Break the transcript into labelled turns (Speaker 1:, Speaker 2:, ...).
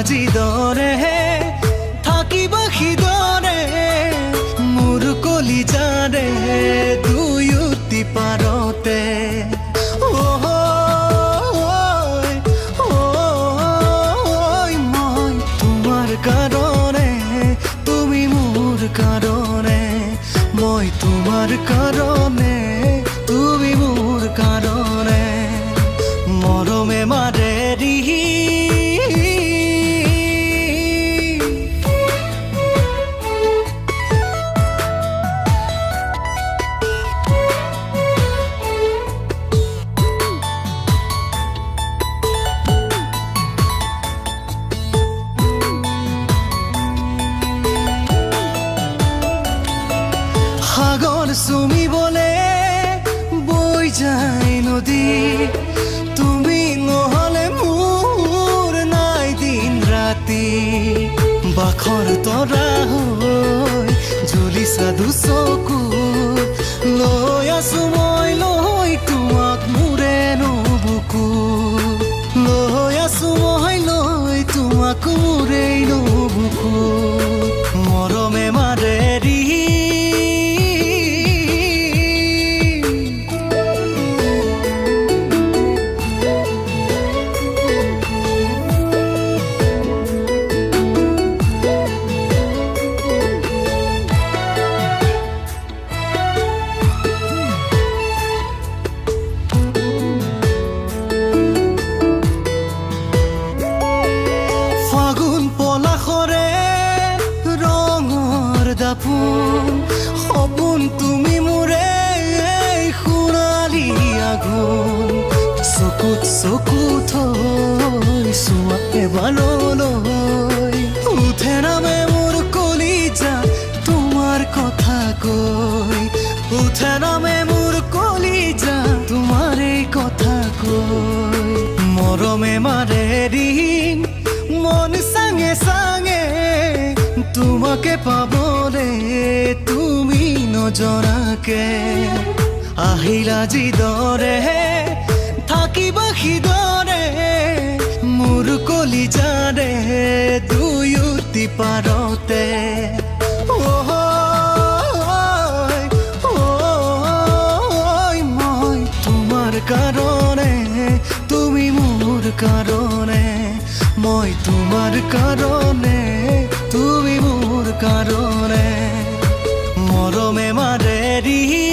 Speaker 1: যিদৰে থাকিবা সিদৰে মোৰ কলিজাৰে দুয়োটি পাৰতে মই তোমাৰ কাৰণে তুমি মোৰ কাৰণে মই তোমাৰ কাৰণে তুমি মোৰ কাৰণে মৰমে মাৰে ৰিহি সাগৰ চুমিবলে বৈ যায় নদী তুমি নহলে মোৰ নাই দিন ৰাতি বাখৰ তৰা হৈ জ্বলিছা দুচকু লৈ আছো মই লৈ তোমাক মোৰে নবুকু লৈ আছো মই লৈ তোমাক মোৰে নবুকু মৰমে মাৰে ৰিহি সপোন তুমি মোৰে সোণালী আগুন চকুত চকু থৈ চোৱা এবাৰলৈ উঠে নামে মোৰ কলিজা তোমাৰ কথা কৈ উঠে নামে মোৰ কলিজা তোমাৰ এই কথা কৈ মৰমে মাৰে ৰিং মন চাঙে চাঙে তোমাকে পাবলে তুমি নজনাকে আহিলা যিদৰে থাকিবা সিদৰে মোৰ কলিজাৰে দুয়োটি পাৰতে মই তোমাৰ কাৰণে তুমি মোৰ কাৰণে মই তোমাৰ কাৰণে তুমি মোৰ কাৰণে মৰমে মাৰে ৰিহি